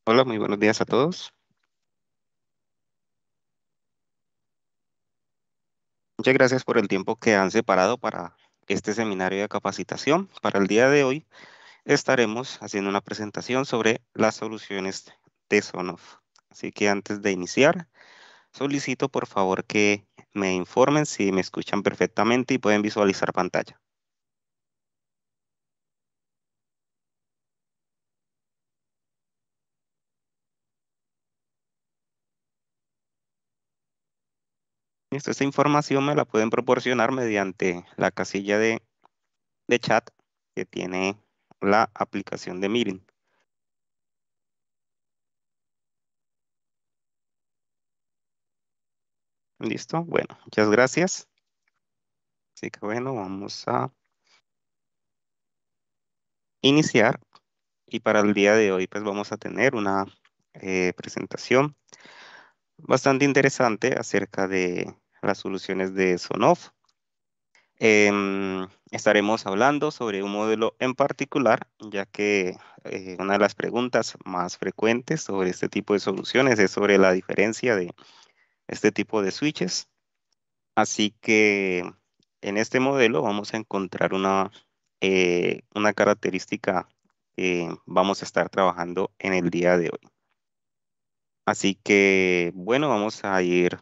Hola, muy buenos días a todos. Muchas gracias por el tiempo que han separado para este seminario de capacitación. Para el día de hoy estaremos haciendo una presentación sobre las soluciones de Sonoff. Así que antes de iniciar, solicito por favor que me informen si me escuchan perfectamente y pueden visualizar pantalla. Esta información me la pueden proporcionar mediante la casilla de chat que tiene la aplicación de Meeting. ¿Listo? Bueno, muchas gracias. Así que bueno, vamos a iniciar y para el día de hoy pues vamos a tener una presentación bastante interesante acerca de las soluciones de Sonoff. Estaremos hablando sobre un modelo en particular, ya que una de las preguntas más frecuentes sobre este tipo de soluciones es sobre la diferencia de este tipo de switches. Así que en este modelo vamos a encontrar una característica que vamos a estar trabajando en el día de hoy. Así que, bueno, vamos a ir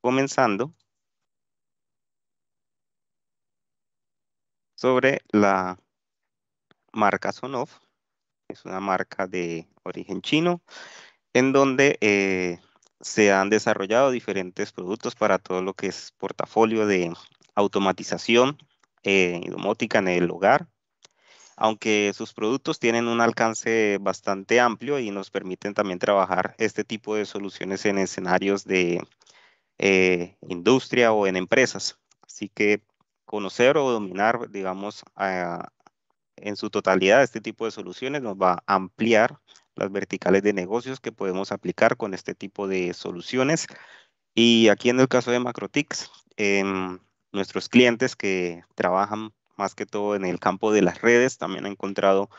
comenzando sobre la marca Sonoff. Es una marca de origen chino en donde se han desarrollado diferentes productos para todo lo que es portafolio de automatización y domótica en el hogar. Aunque sus productos tienen un alcance bastante amplio y nos permiten también trabajar este tipo de soluciones en escenarios de industria o en empresas. Así que conocer o dominar, digamos, en su totalidad este tipo de soluciones nos va a ampliar las verticales de negocios que podemos aplicar con este tipo de soluciones. Y aquí en el caso de Macrotix, nuestros clientes que trabajan más que todo en el campo de las redes también han encontrado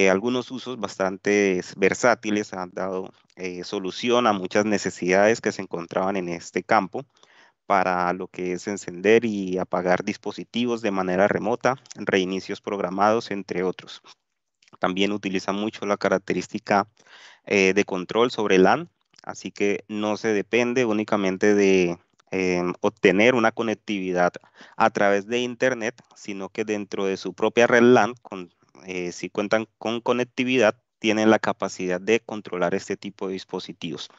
algunos usos bastante versátiles, han dado solución a muchas necesidades que se encontraban en este campo para lo que es encender y apagar dispositivos de manera remota, reinicios programados, entre otros. También utiliza mucho la característica de control sobre LAN, así que no se depende únicamente de obtener una conectividad a través de Internet, sino que dentro de su propia red LAN, si cuentan con conectividad, tienen la capacidad de controlar este tipo de dispositivos.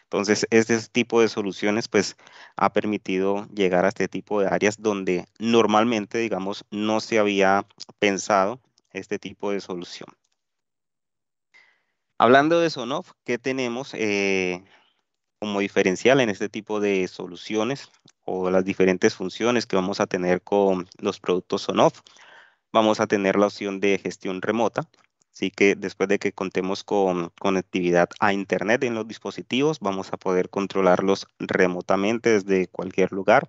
Entonces, este tipo de soluciones pues ha permitido llegar a este tipo de áreas donde normalmente, digamos, no se había pensado este tipo de solución. Hablando de Sonoff, ¿qué tenemos como diferencial en este tipo de soluciones o las diferentes funciones que vamos a tener con los productos Sonoff? Vamos a tener la opción de gestión remota. Así que después de que contemos con conectividad a Internet en los dispositivos, vamos a poder controlarlos remotamente desde cualquier lugar.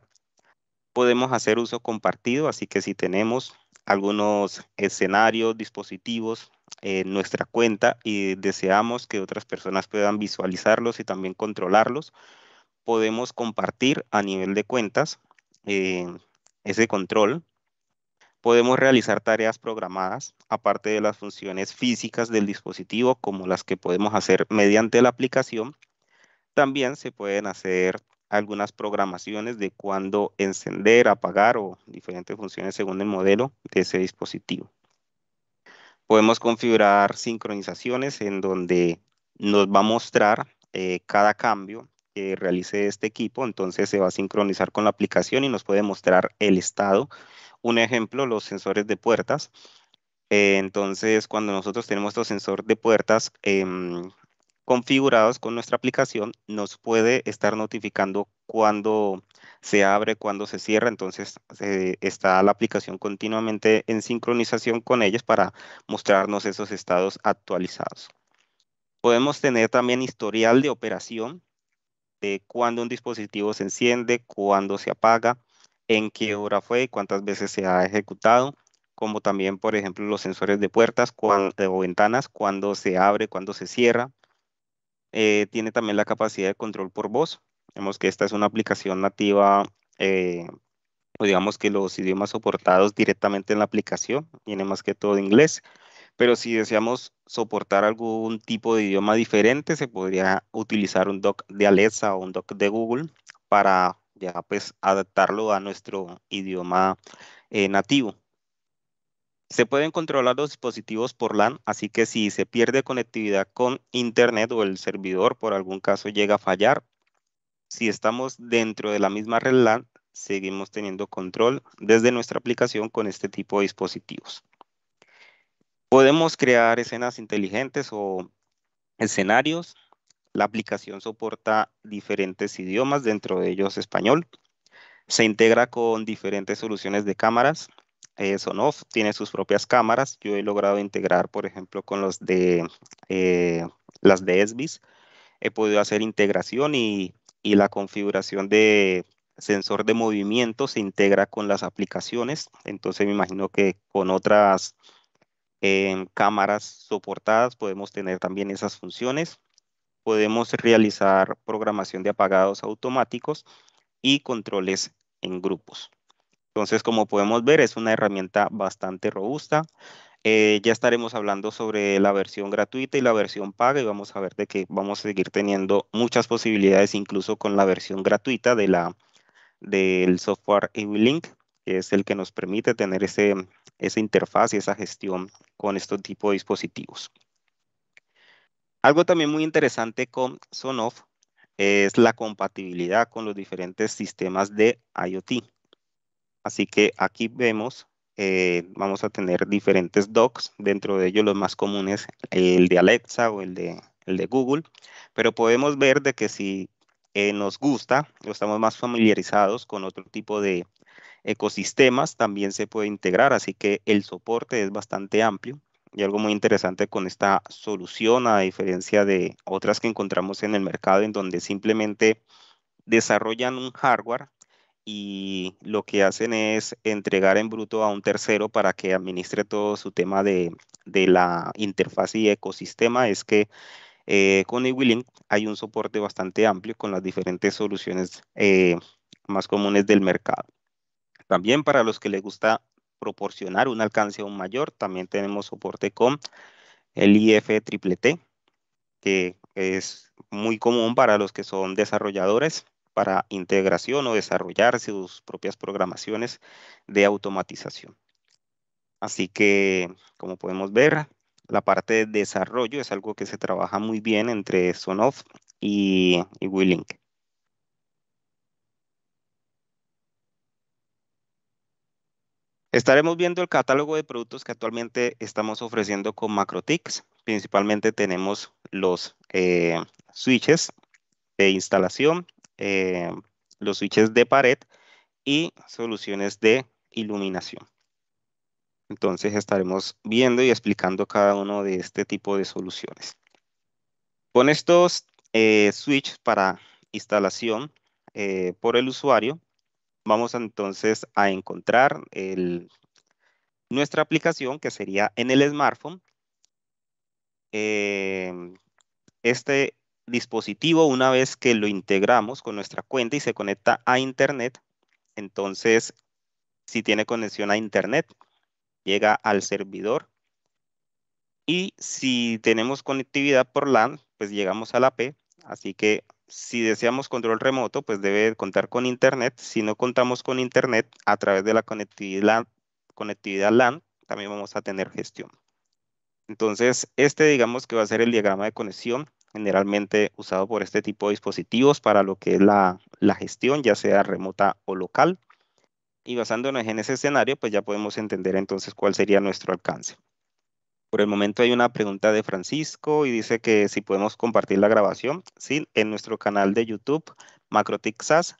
Podemos hacer uso compartido, así que si tenemos algunos escenarios, dispositivos en nuestra cuenta y deseamos que otras personas puedan visualizarlos y también controlarlos, podemos compartir a nivel de cuentas eh, ese control. Podemos realizar tareas programadas, aparte de las funciones físicas del dispositivo, como las que podemos hacer mediante la aplicación. También se pueden hacer algunas programaciones de cuándo encender, apagar o diferentes funciones según el modelo de ese dispositivo. Podemos configurar sincronizaciones en donde nos va a mostrar cada cambio que realice este equipo. Entonces se va a sincronizar con la aplicación y nos puede mostrar el estado. Un ejemplo, los sensores de puertas. Entonces, cuando nosotros tenemos estos sensores de puertas configurados con nuestra aplicación, nos puede estar notificando cuando se abre, cuando se cierra. Entonces, está la aplicación continuamente en sincronización con ellos para mostrarnos esos estados actualizados. Podemos tener también historial de operación de cuándo un dispositivo se enciende, cuándo se apaga, en qué hora fue, cuántas veces se ha ejecutado, como también, por ejemplo, los sensores de puertas o ventanas, cuándo se abre, cuándo se cierra. Tiene también la capacidad de control por voz. Vemos que esta es una aplicación nativa, o digamos que los idiomas soportados directamente en la aplicación, tiene más que todo inglés. Pero si deseamos soportar algún tipo de idioma diferente, se podría utilizar un dock de Alexa o un dock de Google para ya pues adaptarlo a nuestro idioma nativo. Se pueden controlar los dispositivos por LAN, así que si se pierde conectividad con Internet o el servidor por algún caso llega a fallar, si estamos dentro de la misma red LAN, seguimos teniendo control desde nuestra aplicación con este tipo de dispositivos. Podemos crear escenas inteligentes o escenarios. La aplicación soporta diferentes idiomas, dentro de ellos español. Se integra con diferentes soluciones de cámaras. Sonoff tiene sus propias cámaras. Yo he logrado integrar, por ejemplo, con eh, las de SBIS. He podido hacer integración y la configuración de sensor de movimiento se integra con las aplicaciones. Entonces me imagino que con otras cámaras soportadas podemos tener también esas funciones. Podemos realizar programación de apagados automáticos y controles en grupos. Entonces, como podemos ver, es una herramienta bastante robusta. Ya estaremos hablando sobre la versión gratuita y la versión paga y vamos a ver de que vamos a seguir teniendo muchas posibilidades incluso con la versión gratuita del software EWLink, que es el que nos permite tener esa interfaz y esa gestión con este tipo de dispositivos. Algo también muy interesante con Sonoff es la compatibilidad con los diferentes sistemas de IoT. Así que aquí vemos, vamos a tener diferentes docks, dentro de ellos los más comunes, el de Alexa o el de Google, pero podemos ver de que si nos gusta o estamos más familiarizados con otro tipo de ecosistemas, también se puede integrar, así que el soporte es bastante amplio. Y algo muy interesante con esta solución, a diferencia de otras que encontramos en el mercado, en donde simplemente desarrollan un hardware y lo que hacen es entregar en bruto a un tercero para que administre todo su tema de la interfaz y ecosistema, es que con eWeLink hay un soporte bastante amplio con las diferentes soluciones más comunes del mercado. También para los que les gusta proporcionar un alcance aún mayor, también tenemos soporte con el IFTTT, que es muy común para los que son desarrolladores para integración o desarrollar sus propias programaciones de automatización. Así que, como podemos ver, la parte de desarrollo es algo que se trabaja muy bien entre Sonoff y WeLink. Estaremos viendo el catálogo de productos que actualmente estamos ofreciendo con Macrotix. Principalmente tenemos los switches de instalación, eh, los switches de pared y soluciones de iluminación. Entonces estaremos viendo y explicando cada uno de este tipo de soluciones. Con estos switches para instalación por el usuario, vamos entonces a encontrar nuestra aplicación, que sería en el smartphone. Em, este dispositivo, una vez que lo integramos con nuestra cuenta y se conecta a Internet, entonces, si tiene conexión a Internet, llega al servidor. Y si tenemos conectividad por LAN, pues llegamos a la P. Así que si deseamos control remoto, pues debe contar con Internet. Si no contamos con Internet, a través de la conectividad LAN, también vamos a tener gestión. Entonces, este digamos que va a ser el diagrama de conexión generalmente usado por este tipo de dispositivos para lo que es la gestión, ya sea remota o local. Y basándonos en ese escenario, pues ya podemos entender entonces cuál sería nuestro alcance. Por el momento hay una pregunta de Francisco y dice que si podemos compartir la grabación. Sí, en nuestro canal de YouTube, MacroTixas,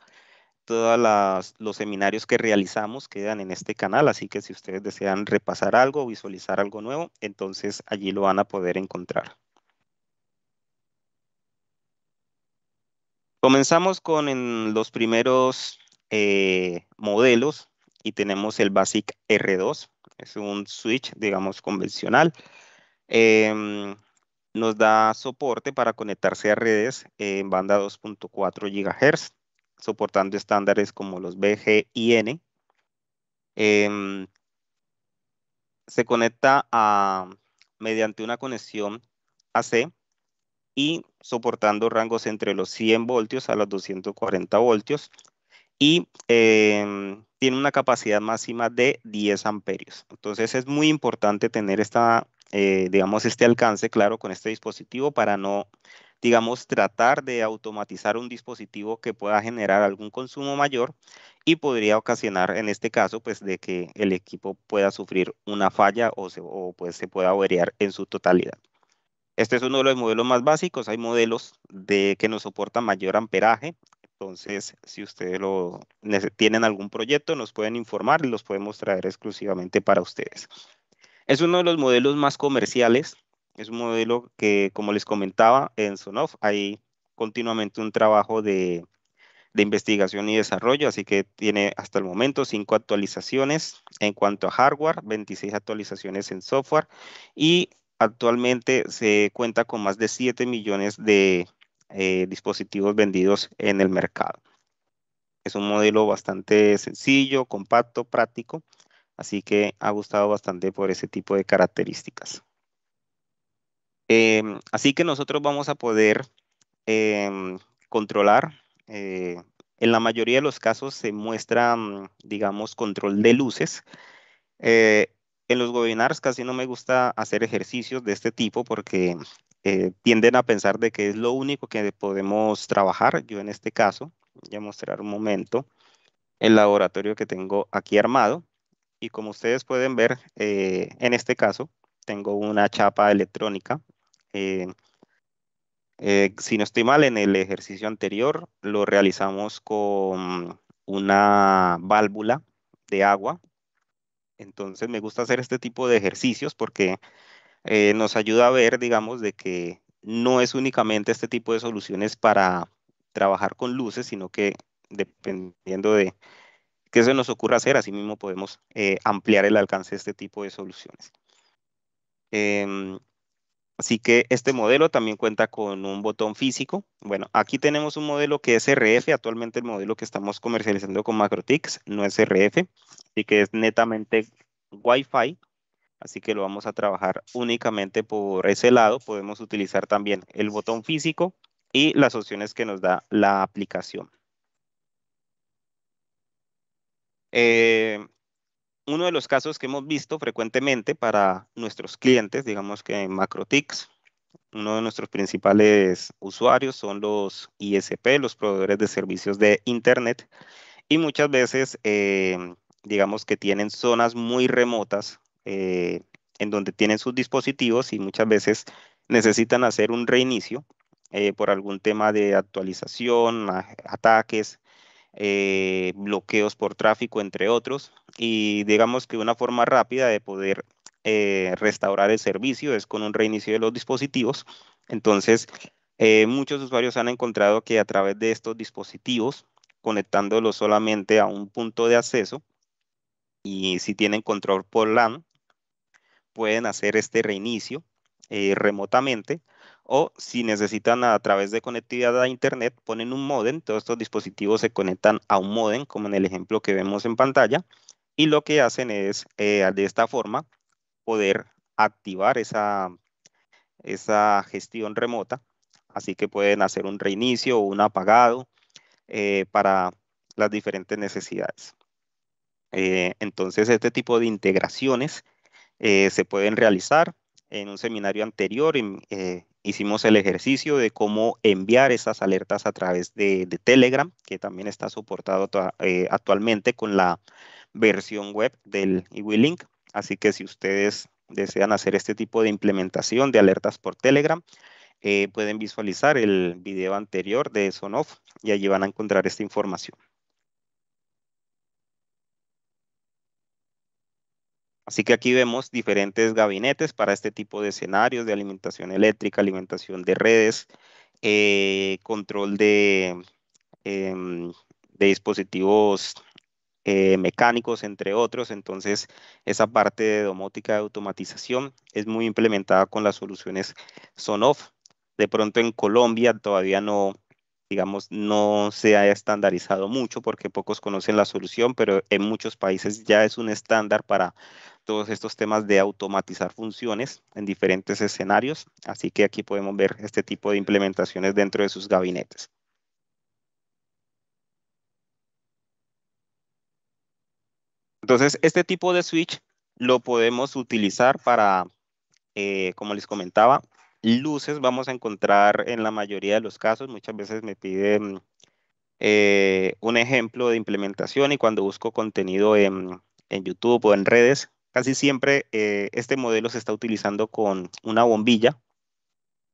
todos los seminarios que realizamos quedan en este canal, así que si ustedes desean repasar algo o visualizar algo nuevo, entonces allí lo van a poder encontrar. Comenzamos con los primeros modelos y tenemos el Basic R2, es un switch, digamos, convencional. Em, Nos da soporte para conectarse a redes en banda 2.4 GHz, soportando estándares como los BGIN. Em, Se conecta mediante una conexión AC y soportando rangos entre los 100 voltios a los 240 voltios y tiene una capacidad máxima de 10 amperios. Entonces es muy importante tener digamos, este alcance claro con este dispositivo para no, digamos, tratar de automatizar un dispositivo que pueda generar algún consumo mayor y podría ocasionar, en este caso, pues de que el equipo pueda sufrir una falla pues se pueda averiar en su totalidad. Este es uno de los modelos más básicos. Hay modelos que nos soportan mayor amperaje. Entonces, si ustedes tienen algún proyecto, nos pueden informar y los podemos traer exclusivamente para ustedes. Es uno de los modelos más comerciales. Es un modelo que, como les comentaba, en Sonoff hay continuamente un trabajo de investigación y desarrollo, así que tiene hasta el momento 5 actualizaciones en cuanto a hardware, 26 actualizaciones en software y actualmente se cuenta con más de 7 millones de dispositivos vendidos en el mercado. Es un modelo bastante sencillo, compacto, práctico, así que ha gustado bastante por ese tipo de características. Así que nosotros vamos a poder controlar. En la mayoría de los casos se muestra, digamos, control de luces. Eh, en los webinars casi no me gusta hacer ejercicios de este tipo porque tienden a pensar de que es lo único que podemos trabajar. Yo en este caso, voy a mostrar un momento el laboratorio que tengo aquí armado. Y como ustedes pueden ver, en este caso, tengo una chapa electrónica. eh, si no estoy mal, en el ejercicio anterior lo realizamos con una válvula de agua. Entonces me gusta hacer este tipo de ejercicios porque nos ayuda a ver, digamos, de que no es únicamente este tipo de soluciones para trabajar con luces, sino que dependiendo de qué se nos ocurra hacer, así mismo podemos ampliar el alcance de este tipo de soluciones. Em, Así que este modelo también cuenta con un botón físico. Bueno, aquí tenemos un modelo que es RF. Actualmente el modelo que estamos comercializando con Macrotix no es RF, así que es netamente Wi-Fi. Así que lo vamos a trabajar únicamente por ese lado. Podemos utilizar también el botón físico y las opciones que nos da la aplicación. Eh, Uno de los casos que hemos visto frecuentemente para nuestros clientes, digamos que en Macrotix, uno de nuestros principales usuarios son los ISP, los proveedores de servicios de Internet, y muchas veces, digamos que tienen zonas muy remotas en donde tienen sus dispositivos y muchas veces necesitan hacer un reinicio por algún tema de actualización, ataques, bloqueos por tráfico, entre otros. Y digamos que una forma rápida de poder restaurar el servicio es con un reinicio de los dispositivos. Entonces, muchos usuarios han encontrado que a través de estos dispositivos, conectándolos solamente a un punto de acceso, y si tienen control por LAN, pueden hacer este reinicio remotamente, o si necesitan a través de conectividad a Internet, ponen un módem. Todos estos dispositivos se conectan a un módem, como en el ejemplo que vemos en pantalla, y lo que hacen es, de esta forma, poder activar esa gestión remota. Así que pueden hacer un reinicio o un apagado para las diferentes necesidades. Entonces, este tipo de integraciones se pueden realizar. En un seminario anterior hicimos el ejercicio de cómo enviar esas alertas a través de Telegram, que también está soportado actualmente con la versión web del eWeLink. Así que si ustedes desean hacer este tipo de implementación de alertas por Telegram, pueden visualizar el video anterior de Sonoff y allí van a encontrar esta información. Así que aquí vemos diferentes gabinetes para este tipo de escenarios de alimentación eléctrica, alimentación de redes, control de dispositivos mecánicos, entre otros. Entonces, esa parte de domótica de automatización es muy implementada con las soluciones Sonoff. De pronto en Colombia todavía no, digamos, no se ha estandarizado mucho porque pocos conocen la solución, pero en muchos países ya es un estándar para todos estos temas de automatizar funciones en diferentes escenarios. Así que aquí podemos ver este tipo de implementaciones dentro de sus gabinetes. Entonces, este tipo de switch lo podemos utilizar para, como les comentaba, luces vamos a encontrar en la mayoría de los casos. Muchas veces me piden un ejemplo de implementación y cuando busco contenido en YouTube o en redes, casi siempre este modelo se está utilizando con una bombilla,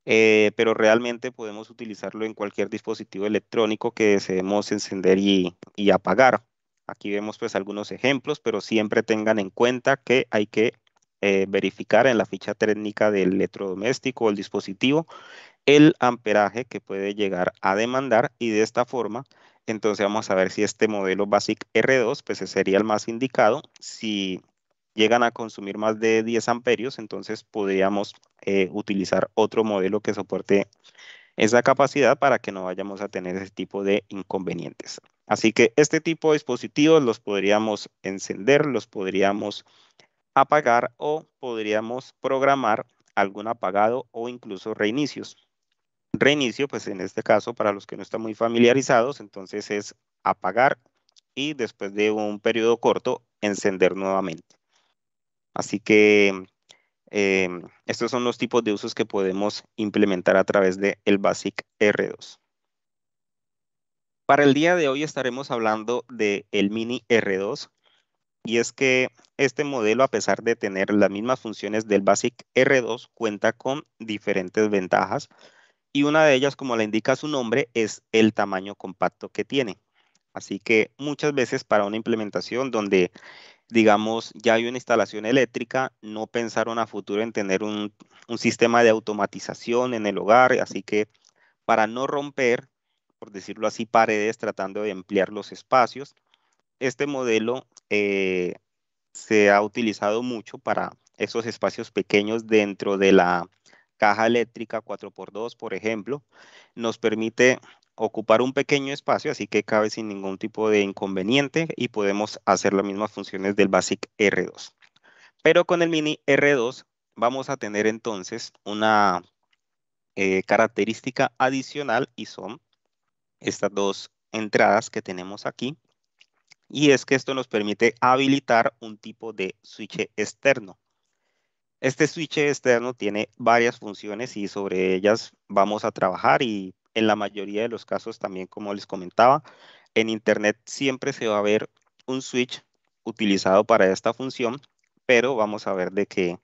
pero realmente podemos utilizarlo en cualquier dispositivo electrónico que deseemos encender y apagar. Aquí vemos pues algunos ejemplos, pero siempre tengan en cuenta que hay que verificar en la ficha técnica del electrodoméstico o el dispositivo el amperaje que puede llegar a demandar y de esta forma, entonces vamos a ver si este modelo BASIC R2 pues ese sería el más indicado. Si llegan a consumir más de 10 amperios, entonces podríamos utilizar otro modelo que soporte esa capacidad para que no vayamos a tener ese tipo de inconvenientes. Así que este tipo de dispositivos los podríamos encender, los podríamos apagar o podríamos programar algún apagado o incluso reinicios. Reinicio, pues en este caso, para los que no están muy familiarizados, entonces es apagar y después de un periodo corto, encender nuevamente. Así que estos son los tipos de usos que podemos implementar a través de el BASIC R2. Para el día de hoy estaremos hablando de el Mini R2 y es que este modelo, a pesar de tener las mismas funciones del BASIC R2, cuenta con diferentes ventajas y una de ellas, como la indica su nombre, es el tamaño compacto que tiene. Así que muchas veces para una implementación donde, digamos, ya hay una instalación eléctrica, no pensaron a futuro en tener un sistema de automatización en el hogar, así que para no romper, por decirlo así, paredes tratando de ampliar los espacios, este modelo se ha utilizado mucho para esos espacios pequeños dentro de la caja eléctrica 4x2, por ejemplo. Nos permite ocupar un pequeño espacio, así que cabe sin ningún tipo de inconveniente y podemos hacer las mismas funciones del BASIC R2. Pero con el Mini R2 vamos a tener entonces una característica adicional y son estas dos entradas que tenemos aquí. Y es que esto nos permite habilitar un tipo de switch externo. Este switch externo tiene varias funciones y sobre ellas vamos a trabajar y en la mayoría de los casos también, como les comentaba, en Internet siempre se va a ver un switch utilizado para esta función, pero vamos a ver de que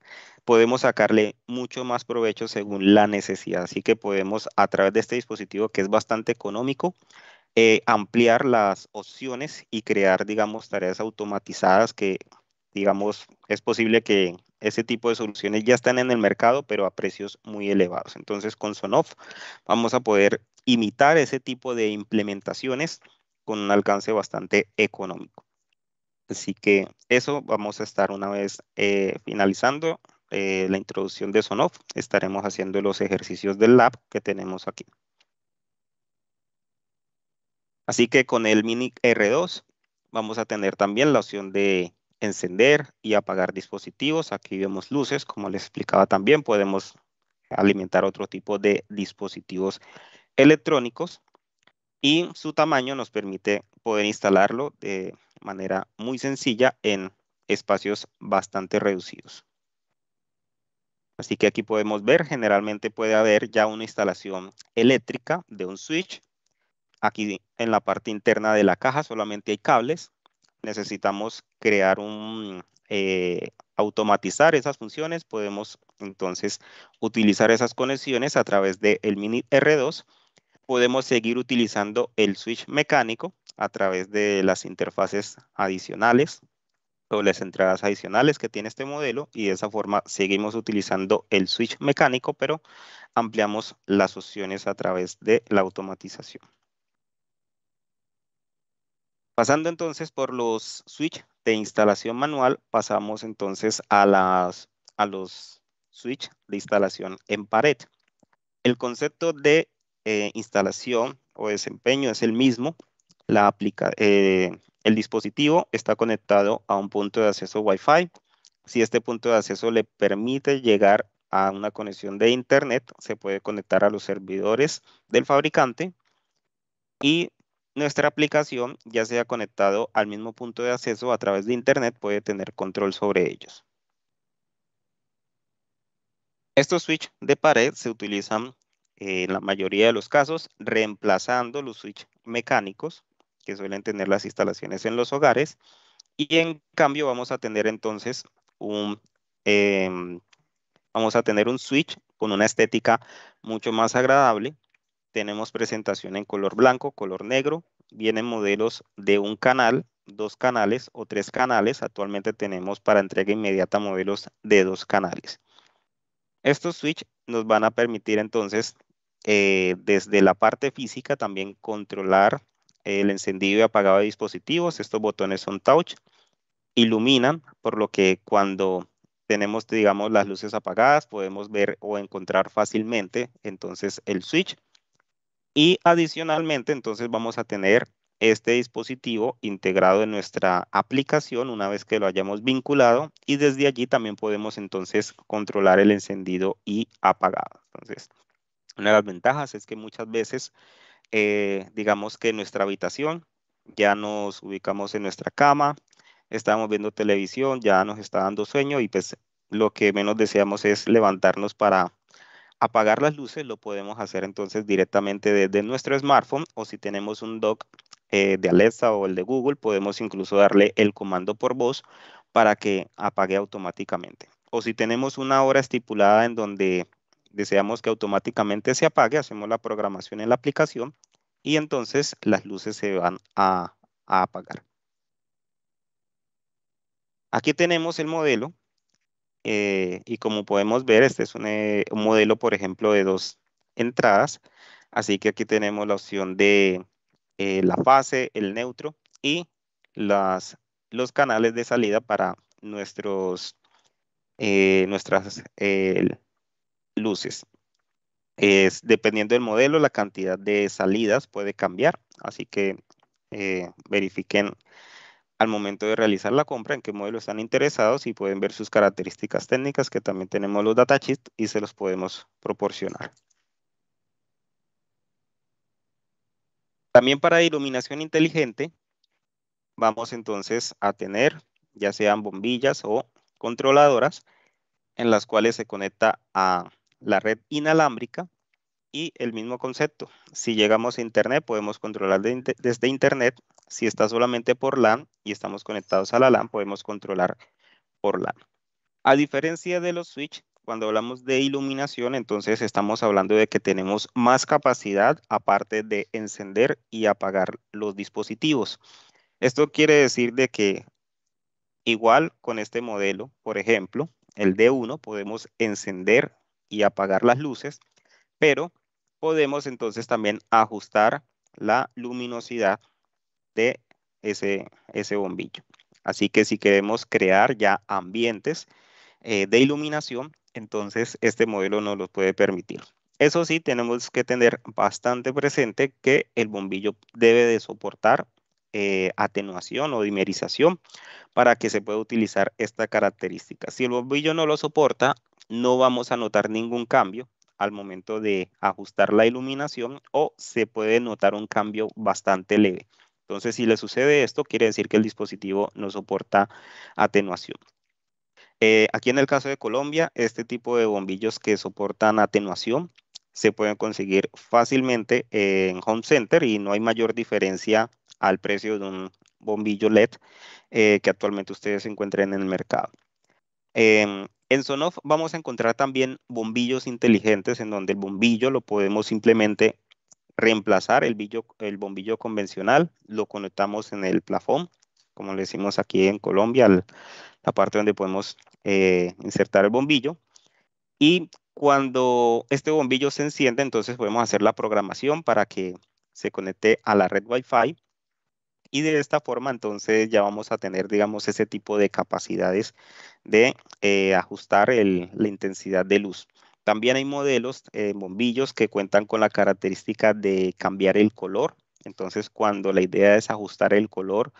podemos sacarle mucho más provecho según la necesidad. Así que podemos a través de este dispositivo que es bastante económico, ampliar las opciones y crear, digamos, tareas automatizadas que, digamos, es posible que ese tipo de soluciones ya están en el mercado, pero a precios muy elevados. Entonces, con Sonoff vamos a poder imitar ese tipo de implementaciones con un alcance bastante económico. Así que eso vamos a estar una vez finalizando la introducción de Sonoff. Estaremos haciendo los ejercicios del lab que tenemos aquí. Así que con el Mini R2 vamos a tener también la opción de encender y apagar dispositivos. Aquí vemos luces, como les explicaba también, podemos alimentar otro tipo de dispositivos electrónicos y su tamaño nos permite poder instalarlo de manera muy sencilla en espacios bastante reducidos. Así que aquí podemos ver, generalmente puede haber ya una instalación eléctrica de un switch. Aquí en la parte interna de la caja solamente hay cables. Necesitamos crear automatizar esas funciones. Podemos entonces utilizar esas conexiones a través del Mini R2. Podemos seguir utilizando el switch mecánico a través de las interfaces adicionales o las entradas adicionales que tiene este modelo y de esa forma seguimos utilizando el switch mecánico, pero ampliamos las opciones a través de la automatización. Pasando entonces por los switch de instalación manual, pasamos entonces a los switch de instalación en pared. El concepto de instalación o desempeño es el mismo. El dispositivo está conectado a un punto de acceso Wi-Fi. Si este punto de acceso le permite llegar a una conexión de Internet, se puede conectar a los servidores del fabricante y nuestra aplicación, ya sea conectado al mismo punto de acceso a través de Internet, puede tener control sobre ellos. Estos switch de pared se utilizan en la mayoría de los casos reemplazando los switch mecánicos que suelen tener las instalaciones en los hogares, y en cambio vamos a tener entonces un, em, vamos a tener un switch con una estética mucho más agradable. Tenemos presentación en color blanco, color negro. Vienen modelos de un canal, 2 canales o 3 canales. Actualmente tenemos para entrega inmediata modelos de 2 canales. Estos switch nos van a permitir entonces desde la parte física también controlar el encendido y apagado de dispositivos. Estos botones son touch, iluminan, por lo que cuando tenemos, digamos, las luces apagadas, podemos ver o encontrar fácilmente entonces el switch. Y adicionalmente, entonces vamos a tener este dispositivo integrado en nuestra aplicación una vez que lo hayamos vinculado, y desde allí también podemos entonces controlar el encendido y apagado. Entonces, una de las ventajas es que muchas veces, digamos que en nuestra habitación ya nos ubicamos en nuestra cama, estamos viendo televisión, ya nos está dando sueño y pues lo que menos deseamos es levantarnos para apagar las luces. Lo podemos hacer entonces directamente desde nuestro smartphone, o si tenemos un dock de Alexa o el de Google, podemos incluso darle el comando por voz para que apague automáticamente. O si tenemos una hora estipulada en donde deseamos que automáticamente se apague, hacemos la programación en la aplicación y entonces las luces se van a apagar. Aquí tenemos el modelo. Y como podemos ver, este es un modelo, por ejemplo, de 2 entradas. Así que aquí tenemos la opción de la fase, el neutro y las, los canales de salida para nuestras luces. Dependiendo del modelo, la cantidad de salidas puede cambiar. Así que verifiquen al momento de realizar la compra en qué modelo están interesados y pueden ver sus características técnicas, que también tenemos los datasheets y se los podemos proporcionar. También para iluminación inteligente vamos entonces a tener ya sean bombillas o controladoras en las cuales se conecta a la red inalámbrica, y el mismo concepto. Si llegamos a Internet, podemos controlar desde Internet. Si está solamente por LAN y estamos conectados a la LAN, podemos controlar por LAN. A diferencia de los switch, cuando hablamos de iluminación, entonces estamos hablando de que tenemos más capacidad aparte de encender y apagar los dispositivos. Esto quiere decir de que igual con este modelo, por ejemplo, el D1, podemos encender y apagar las luces, pero podemos entonces también ajustar la luminosidad de ese bombillo. Así que si queremos crear ya ambientes de iluminación, entonces este modelo nos lo puede permitir. Eso sí, tenemos que tener bastante presente que el bombillo debe de soportar atenuación o dimerización para que se pueda utilizar esta característica. Si el bombillo no lo soporta, no vamos a notar ningún cambio al momento de ajustar la iluminación, o se puede notar un cambio bastante leve. Entonces, si le sucede esto, quiere decir que el dispositivo no soporta atenuación. Aquí en el caso de Colombia, este tipo de bombillos que soportan atenuación se pueden conseguir fácilmente en Home Center y no hay mayor diferencia al precio de un bombillo LED que actualmente ustedes encuentren en el mercado. En Sonoff vamos a encontrar también bombillos inteligentes en donde el bombillo lo podemos simplemente reemplazar el bombillo convencional, lo conectamos en el plafón, como le decimos aquí en Colombia, la parte donde podemos insertar el bombillo. Y cuando este bombillo se enciende, entonces podemos hacer la programación para que se conecte a la red Wi-Fi Y de esta forma, entonces, ya vamos a tener, digamos, ese tipo de capacidades de ajustar la intensidad de luz. También hay modelos, bombillos, que cuentan con la característica de cambiar el color. Entonces, cuando la idea es ajustar el color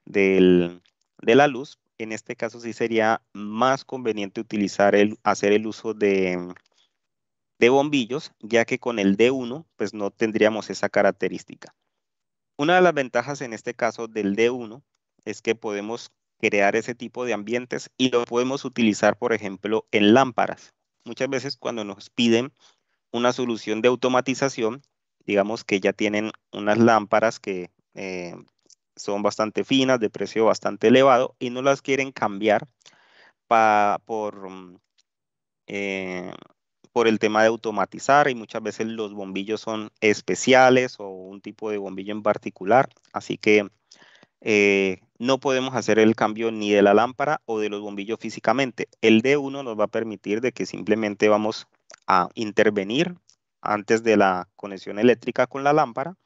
de la luz, en este caso sí sería más conveniente hacer el uso de bombillos, ya que con el D1, pues no tendríamos esa característica. Una de las ventajas en este caso del D1 es que podemos crear ese tipo de ambientes y lo podemos utilizar, por ejemplo, en lámparas. Muchas veces cuando nos piden una solución de automatización, digamos que ya tienen unas lámparas que son bastante finas, de precio bastante elevado, y no las quieren cambiar eh, por el tema de automatizar, y muchas veces los bombillos son especiales o un tipo de bombillo en particular, así que no podemos hacer el cambio ni de la lámpara o de los bombillos físicamente. El D1 nos va a permitir de que simplemente vamos a intervenir antes de la conexión eléctrica con la lámpara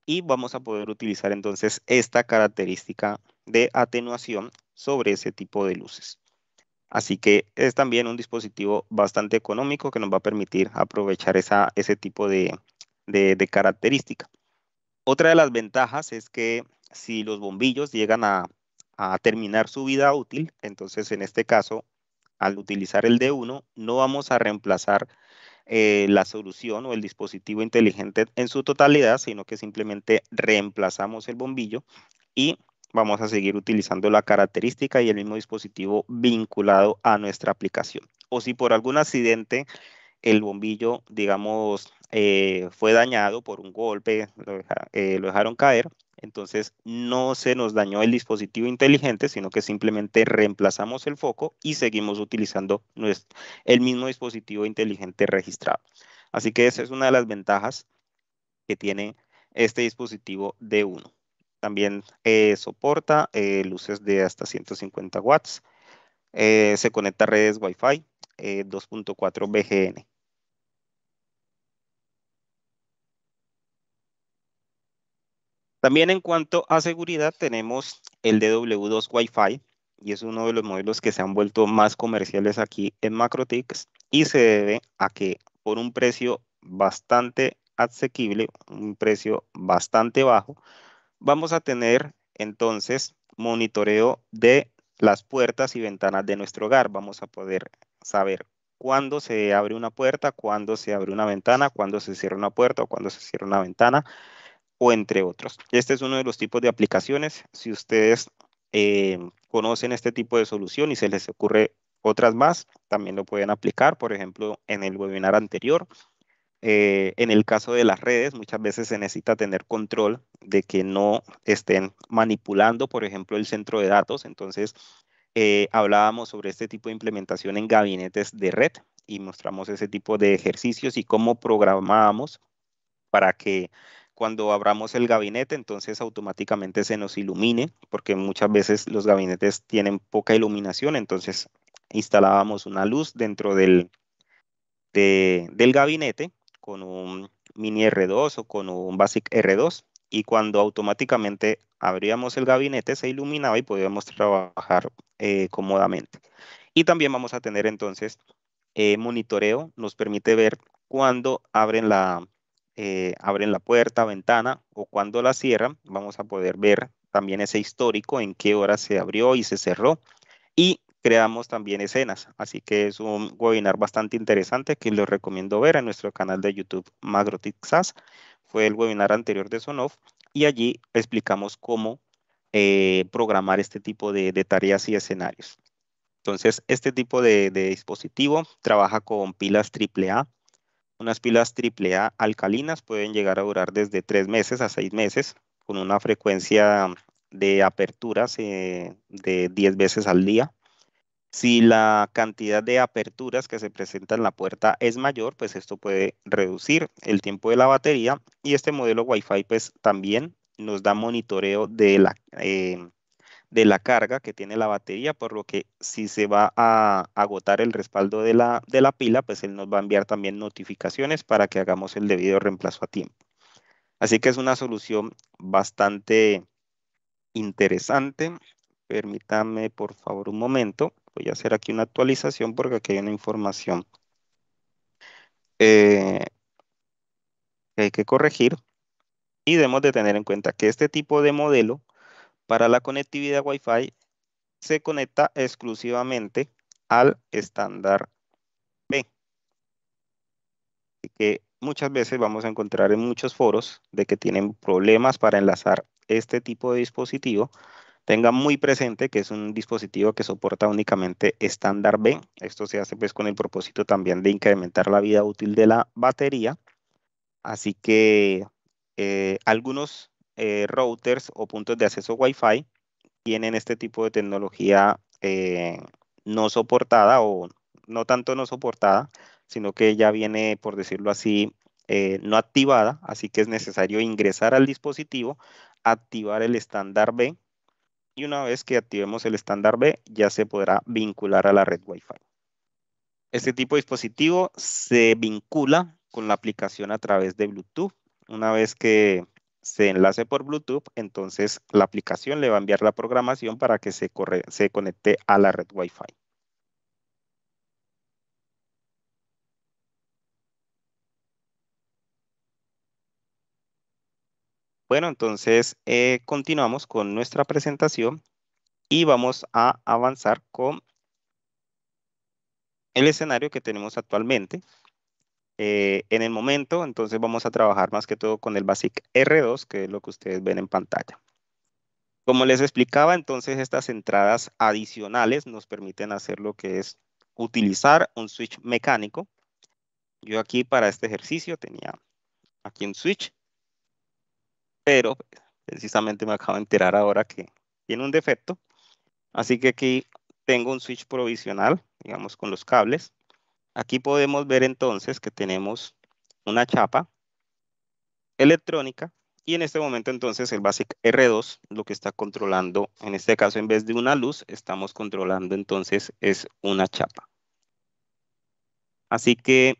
y vamos a poder utilizar entonces esta característica de atenuación sobre ese tipo de luces. Así que es también un dispositivo bastante económico que nos va a permitir aprovechar ese tipo de característica. Otra de las ventajas es que si los bombillos llegan a terminar su vida útil, entonces en este caso, al utilizar el D1, no vamos a reemplazar la solución o el dispositivo inteligente en su totalidad, sino que simplemente reemplazamos el bombillo y vamos a seguir utilizando la característica y el mismo dispositivo vinculado a nuestra aplicación. O si por algún accidente el bombillo, digamos, fue dañado por un golpe, lo dejaron caer, entonces no se nos dañó el dispositivo inteligente, sino que simplemente reemplazamos el foco y seguimos utilizando el mismo dispositivo inteligente registrado. Así que esa es una de las ventajas que tiene este dispositivo D1. También soporta luces de hasta 150 watts. Se conecta a redes Wi-Fi 2.4 BGN. También en cuanto a seguridad, tenemos el DW2 Wi-Fi y es uno de los modelos que se han vuelto más comerciales aquí en Macrotics y se debe a que por un precio bastante asequible, un precio bastante bajo, vamos a tener entonces monitoreo de las puertas y ventanas de nuestro hogar. Vamos a poder saber cuándo se abre una puerta, cuándo se abre una ventana, cuándo se cierra una puerta o cuándo se cierra una ventana o entre otros. Este es uno de los tipos de aplicaciones. Si ustedes conocen este tipo de solución y se les ocurre otras más, también lo pueden aplicar. Por ejemplo, en el webinar anterior, en el caso de las redes, muchas veces se necesita tener control de que no estén manipulando, por ejemplo, el centro de datos. Entonces, hablábamos sobre este tipo de implementación en gabinetes de red y mostramos ese tipo de ejercicios y cómo programábamos para que cuando abramos el gabinete, entonces automáticamente se nos ilumine, porque muchas veces los gabinetes tienen poca iluminación, entonces instalábamos una luz dentro del gabinete con un mini R2 o con un Basic R2, y cuando automáticamente abríamos el gabinete se iluminaba y podíamos trabajar cómodamente. Y también vamos a tener entonces monitoreo, nos permite ver cuándo abren la puerta, ventana o cuándo la cierran. Vamos a poder ver también ese histórico, en qué hora se abrió y se cerró. Y creamos también escenas. Así que es un webinar bastante interesante que les recomiendo ver en nuestro canal de YouTube Magrotic SaaS. Fue el webinar anterior de Sonoff y allí explicamos cómo programar este tipo de tareas y escenarios. Entonces, este tipo de dispositivo trabaja con pilas AAA. Unas pilas AAA alcalinas pueden llegar a durar desde 3 meses a 6 meses con una frecuencia de aperturas de 10 veces al día. Si la cantidad de aperturas que se presenta en la puerta es mayor, pues esto puede reducir el tiempo de la batería, y este modelo Wi-Fi pues también nos da monitoreo de la carga que tiene la batería, por lo que si se va a agotar el respaldo de la pila, pues él nos va a enviar también notificaciones para que hagamos el debido reemplazo a tiempo. Así que es una solución bastante interesante. Permítame, por favor, un momento. Voy a hacer aquí una actualización porque aquí hay una información eh, que hay que corregir y debemos de tener en cuenta que este tipo de modelo para la conectividad Wi-Fi se conecta exclusivamente al estándar B. Así que muchas veces vamos a encontrar en muchos foros de que tienen problemas para enlazar este tipo de dispositivo. Tengan muy presente que es un dispositivo que soporta únicamente estándar B. Esto se hace pues con el propósito también de incrementar la vida útil de la batería. Así que algunos routers o puntos de acceso Wi-Fi tienen este tipo de tecnología no soportada o no tanto no soportada, sino que ya viene, por decirlo así, no activada. Así que es necesario ingresar al dispositivo, activar el estándar B y una vez que activemos el estándar B, ya se podrá vincular a la red Wi-Fi. Este tipo de dispositivo se vincula con la aplicación a través de Bluetooth. Una vez que se enlace por Bluetooth, entonces la aplicación le va a enviar la programación para que se conecte a la red Wi-Fi. Bueno, entonces continuamos con nuestra presentación y vamos a avanzar con el escenario que tenemos actualmente. En el momento, entonces vamos a trabajar más que todo con el BASIC R2, que es lo que ustedes ven en pantalla. Como les explicaba, entonces estas entradas adicionales nos permiten hacer lo que es utilizar un switch mecánico. Yo aquí para este ejercicio tenía aquí un switch, pero precisamente me acabo de enterar ahora que tiene un defecto. Así que aquí tengo un switch provisional, digamos con los cables. Aquí podemos ver entonces que tenemos una chapa electrónica y en este momento entonces el BASIC R2 lo que está controlando, en este caso en vez de una luz, estamos controlando entonces es una chapa. Así que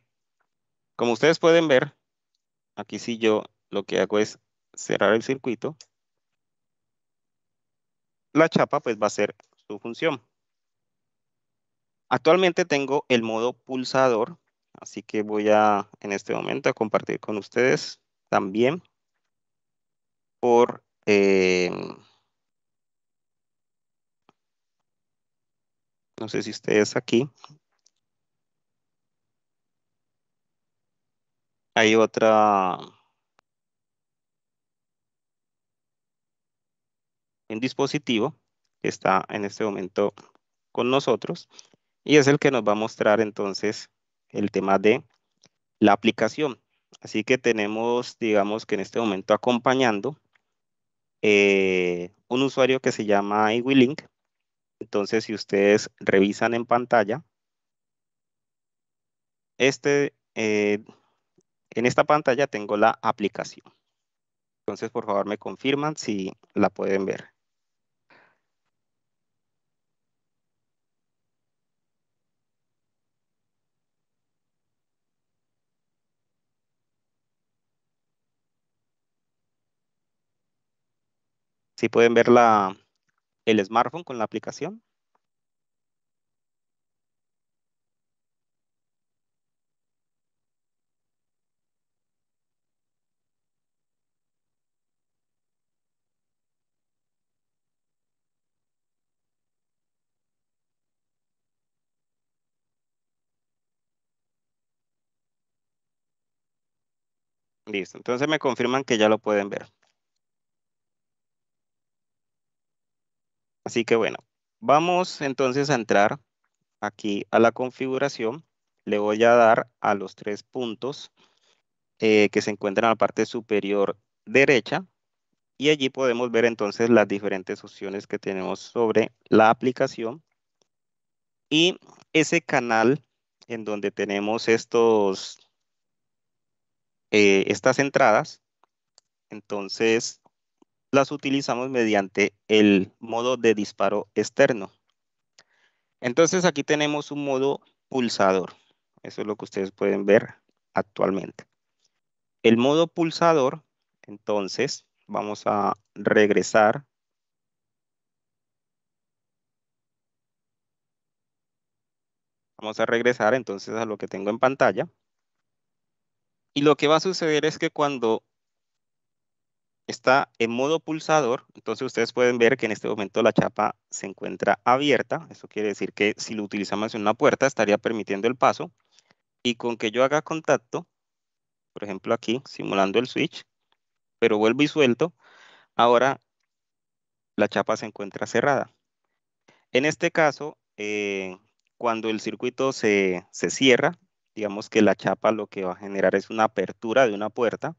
como ustedes pueden ver, aquí si yo lo que hago es cerrar el circuito, la chapa pues va a hacer su función. Actualmente tengo el modo pulsador, así que voy a en este momento a compartir con ustedes también por no sé si ustedes aquí, hay otra, un dispositivo que está en este momento con nosotros y es el que nos va a mostrar entonces el tema de la aplicación. Así que tenemos, digamos que en este momento acompañando un usuario que se llama iWilink. Entonces, si ustedes revisan en pantalla, en esta pantalla tengo la aplicación. Entonces, por favor, me confirman si la pueden ver. Si pueden ver el smartphone con la aplicación. Listo. Entonces me confirman que ya lo pueden ver. Así que bueno, vamos entonces a entrar aquí a la configuración. Le voy a dar a los tres puntos que se encuentran en la parte superior derecha y allí podemos ver entonces las diferentes opciones que tenemos sobre la aplicación y ese canal en donde tenemos estas entradas, entonces las utilizamos mediante el modo de disparo externo. Entonces aquí tenemos un modo pulsador. Eso es lo que ustedes pueden ver actualmente. El modo pulsador, entonces vamos a regresar Vamos a regresar entonces a lo que tengo en pantalla. Y lo que va a suceder es que cuando está en modo pulsador, entonces ustedes pueden ver que en este momento la chapa se encuentra abierta. Eso quiere decir que si lo utilizamos en una puerta estaría permitiendo el paso. Y con que yo haga contacto, por ejemplo aquí, simulando el switch, pero vuelvo y suelto, ahora la chapa se encuentra cerrada. En este caso, cuando el circuito se cierra, digamos que la chapa lo que va a generar es una apertura de una puerta.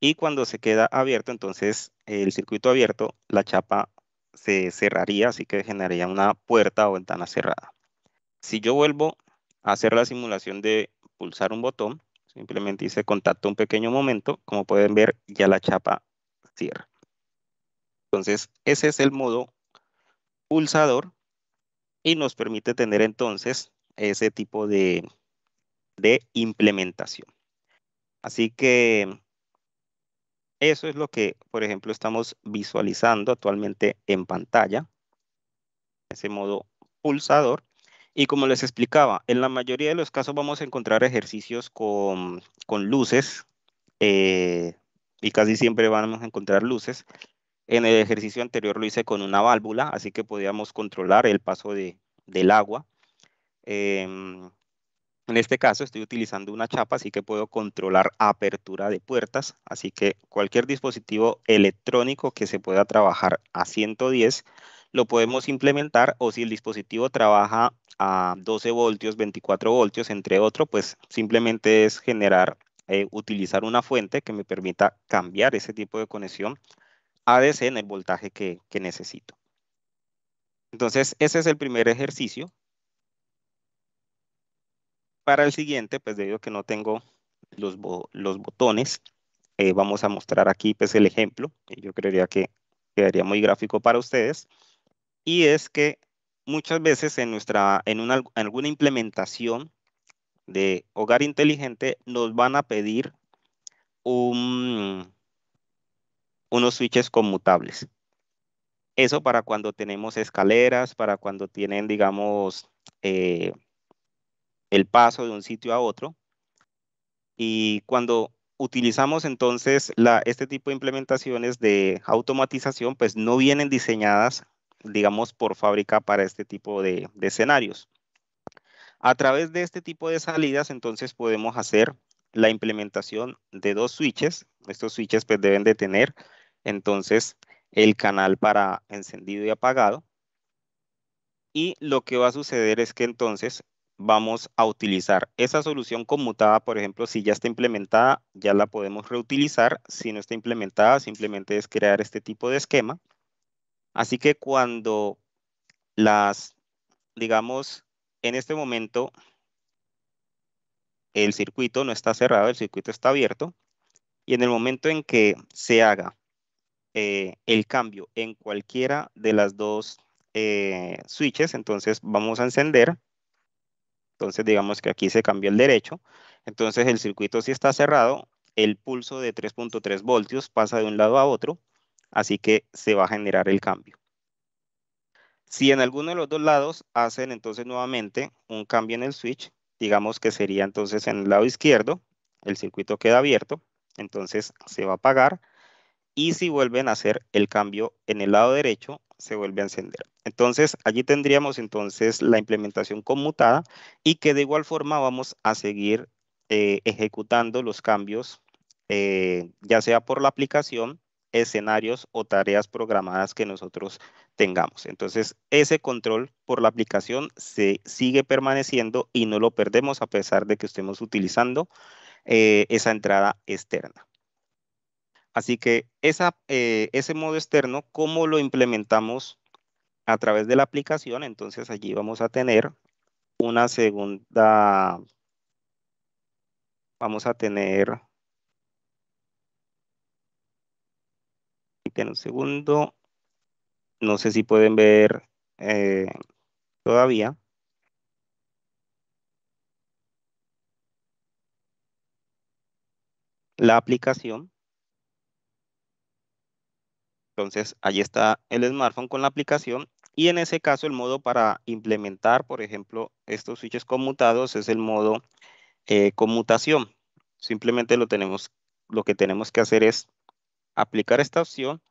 Y cuando se queda abierto, entonces el circuito abierto, la chapa se cerraría, así que generaría una puerta o ventana cerrada. Si yo vuelvo a hacer la simulación de pulsar un botón, simplemente hice contacto un pequeño momento, como pueden ver, ya la chapa cierra. Entonces, ese es el modo pulsador y nos permite tener entonces ese tipo de implementación. Así que eso es lo que, por ejemplo, estamos visualizando actualmente en pantalla, ese modo pulsador. Y como les explicaba, en la mayoría de los casos vamos a encontrar ejercicios con luces y casi siempre vamos a encontrar luces. En el ejercicio anterior lo hice con una válvula, así que podíamos controlar el paso del agua. Em, En este caso estoy utilizando una chapa, así que puedo controlar apertura de puertas. Así que cualquier dispositivo electrónico que se pueda trabajar a 110 lo podemos implementar, o si el dispositivo trabaja a 12 voltios, 24 voltios, entre otros, pues simplemente es utilizar una fuente que me permita cambiar ese tipo de conexión ADC en el voltaje que necesito. Entonces, ese es el primer ejercicio. Para el siguiente, pues debido a que no tengo los botones, vamos a mostrar aquí pues el ejemplo. Y yo creería que quedaría muy gráfico para ustedes. Y es que muchas veces en alguna implementación de hogar inteligente nos van a pedir unos switches conmutables. Eso para cuando tenemos escaleras, para cuando tienen, digamos, eh, el paso de un sitio a otro. Y cuando utilizamos entonces este tipo de implementaciones de automatización, pues no vienen diseñadas, digamos, por fábrica para este tipo de escenarios. A través de este tipo de salidas, entonces podemos hacer la implementación de dos switches. Estos switches pues deben de tener entonces el canal para encendido y apagado. Y lo que va a suceder es que entonces vamos a utilizar esa solución conmutada. Por ejemplo, si ya está implementada, ya la podemos reutilizar. Si no está implementada, simplemente es crear este tipo de esquema. Así que cuando digamos, en este momento el circuito no está cerrado, el circuito está abierto. Y en el momento en que se haga el cambio en cualquiera de las dos switches, entonces vamos a encender. Entonces, digamos que aquí se cambió el derecho. Entonces, el circuito sí está cerrado. El pulso de 3.3 voltios pasa de un lado a otro, así que se va a generar el cambio. Si en alguno de los dos lados hacen entonces nuevamente un cambio en el switch, digamos que sería entonces en el lado izquierdo, el circuito queda abierto, entonces se va a apagar. Y si vuelven a hacer el cambio en el lado derecho, se vuelve a encender. Entonces, allí tendríamos entonces la implementación conmutada, y que de igual forma vamos a seguir ejecutando los cambios, ya sea por la aplicación, escenarios o tareas programadas que nosotros tengamos. Entonces, ese control por la aplicación se sigue permaneciendo y no lo perdemos a pesar de que estemos utilizando esa entrada externa. Así que ese modo externo, ¿cómo lo implementamos a través de la aplicación? Entonces allí vamos a tener una segunda, vamos a tener, tiene un segundo, no sé si pueden ver eh, todavía la aplicación. Entonces allí está el smartphone con la aplicación Y en ese caso, el modo para implementar, por ejemplo, estos switches conmutados es el modo conmutación. Simplemente lo que tenemos que hacer es aplicar esta opción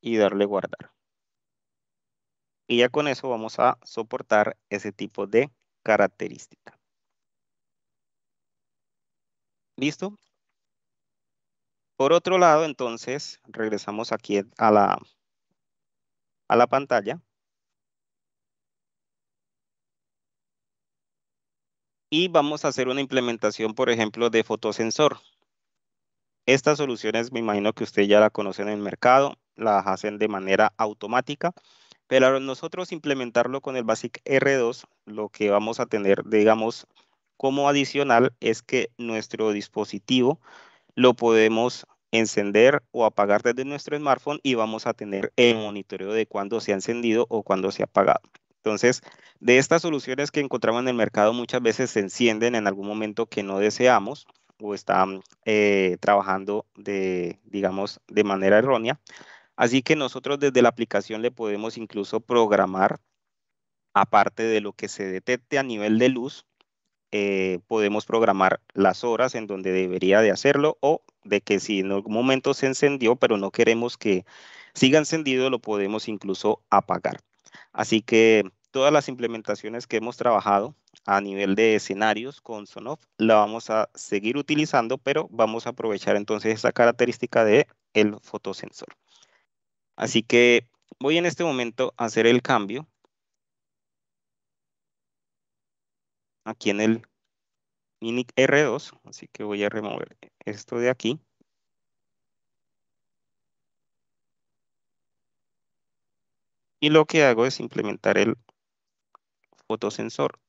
y darle guardar. Y ya con eso vamos a soportar ese tipo de característica. ¿Listo? Por otro lado, entonces, regresamos aquí a la pantalla y vamos a hacer una implementación, por ejemplo, de fotosensor. Estas soluciones me imagino que usted ya la conocen en el mercado, las hacen de manera automática, pero al nosotros implementarlo con el BASIC R2, lo que vamos a tener, digamos, como adicional es que nuestro dispositivo lo podemos encender o apagar desde nuestro smartphone y vamos a tener el monitoreo de cuándo se ha encendido o cuándo se ha apagado. Entonces, de estas soluciones que encontramos en el mercado muchas veces se encienden en algún momento que no deseamos o están trabajando digamos, de manera errónea. Así que nosotros desde la aplicación le podemos incluso programar, aparte de lo que se detecte a nivel de luz, podemos programar las horas en donde debería de hacerlo o de que si en algún momento se encendió, pero no queremos que siga encendido, lo podemos incluso apagar. Así que todas las implementaciones que hemos trabajado a nivel de escenarios con Sonoff la vamos a seguir utilizando, pero vamos a aprovechar entonces esa característica de el fotosensor. Así que voy en este momento a hacer el cambio aquí en el Mini R2, así que voy a remover esto de aquí. Y lo que hago es implementar el fotosensor.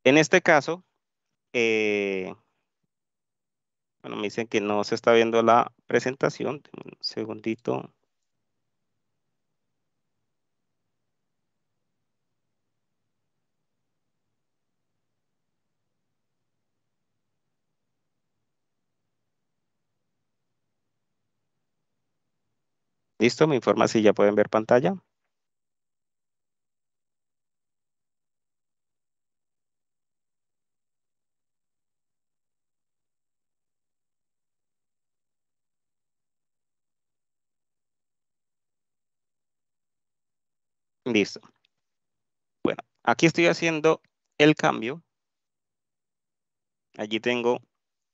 En este caso, bueno, me dicen que no se está viendo la presentación. Deme un segundito. ¿Listo? Me informa si ya pueden ver pantalla. Listo. Bueno, aquí estoy haciendo el cambio. Allí tengo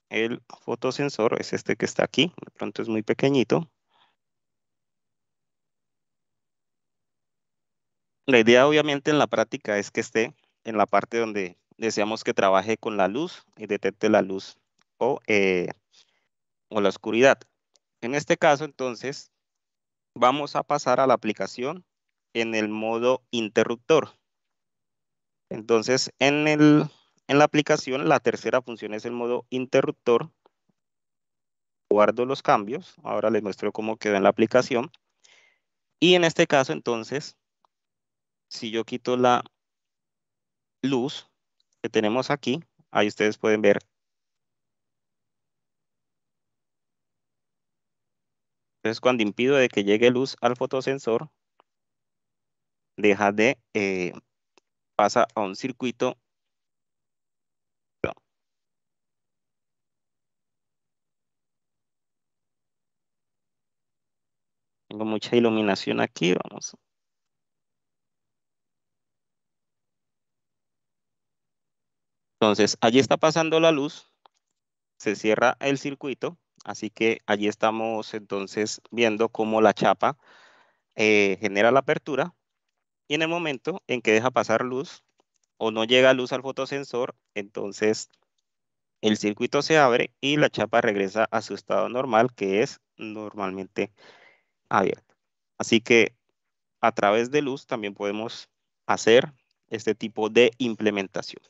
el fotosensor, es este que está aquí. De pronto es muy pequeñito. La idea obviamente en la práctica es que esté en la parte donde deseamos que trabaje con la luz y detecte la luz o la oscuridad. En este caso, entonces, vamos a pasar a la aplicación en el modo interruptor. Entonces, en la aplicación, la tercera función es el modo interruptor. Guardo los cambios. Ahora les muestro cómo quedó en la aplicación. Y en este caso, entonces, si yo quito la luz que tenemos aquí, ahí ustedes pueden ver. Entonces, cuando impido de que llegue luz al fotosensor, deja de, pasa a un circuito. Tengo mucha iluminación aquí, vamos. Entonces, allí está pasando la luz, se cierra el circuito, así que allí estamos entonces viendo cómo la chapa genera la apertura y en el momento en que deja pasar luz o no llega luz al fotosensor, entonces el circuito se abre y la chapa regresa a su estado normal, que es normalmente abierto. Así que a través de luz también podemos hacer este tipo de implementación.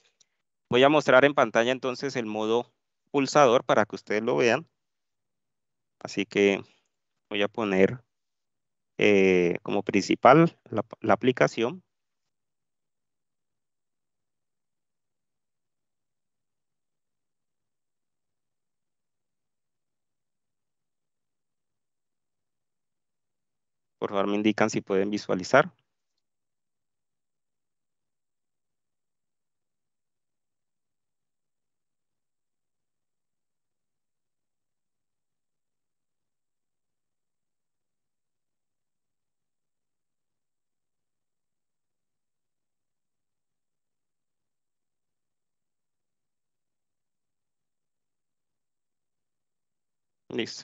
Voy a mostrar en pantalla entonces el modo pulsador para que ustedes lo vean. Así que voy a poner como principal la aplicación. Por favor, me indican si pueden visualizar. Listo.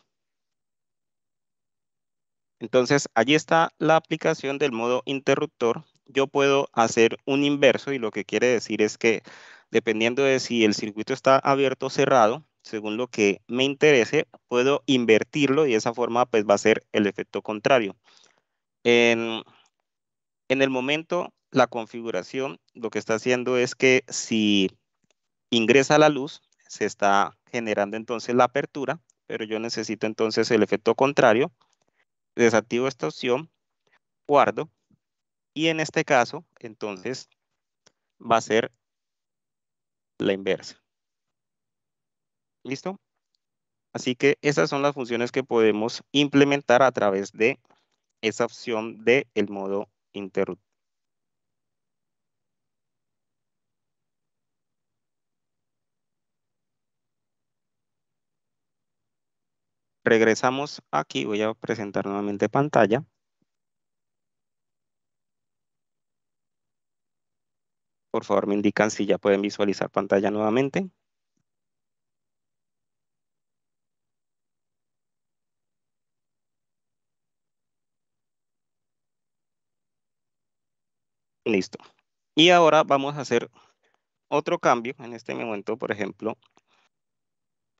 Entonces, allí está la aplicación del modo interruptor. Yo puedo hacer un inverso y lo que quiere decir es que dependiendo de si el circuito está abierto o cerrado, según lo que me interese, puedo invertirlo y de esa forma pues va a ser el efecto contrario. En, en el momento, la configuración lo que está haciendo es que si ingresa la luz, se está generando entonces la apertura, pero yo necesito entonces el efecto contrario. Desactivo esta opción, guardo. Y en este caso, entonces, va a ser la inversa. ¿Listo? Así que esas son las funciones que podemos implementar a través de esa opción de el modo interruptor. Regresamos aquí, voy a presentar nuevamente pantalla. Por favor, me indican si ya pueden visualizar pantalla nuevamente. Listo. Y ahora vamos a hacer otro cambio. En este momento, por ejemplo,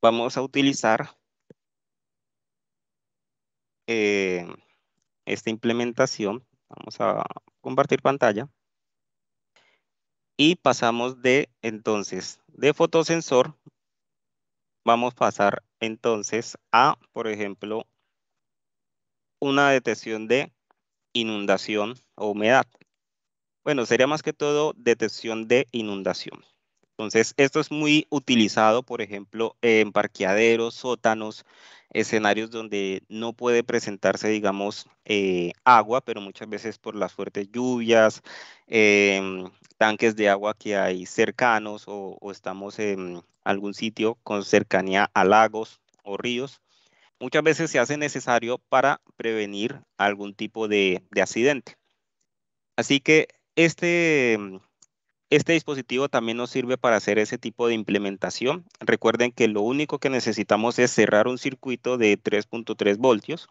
vamos a utilizar eh, esta implementación. Vamos a compartir pantalla. Y pasamos de, entonces, de fotosensor, vamos a pasar entonces a, por ejemplo, una detección de inundación o humedad. Bueno, sería más que todo detección de inundación. Entonces, esto es muy utilizado, por ejemplo, en parqueaderos, sótanos, escenarios donde no puede presentarse, digamos, agua, pero muchas veces por las fuertes lluvias, tanques de agua que hay cercanos o estamos en algún sitio con cercanía a lagos o ríos. Muchas veces se hace necesario para prevenir algún tipo de accidente. Así que este dispositivo también nos sirve para hacer ese tipo de implementación. Recuerden que lo único que necesitamos es cerrar un circuito de 3.3 voltios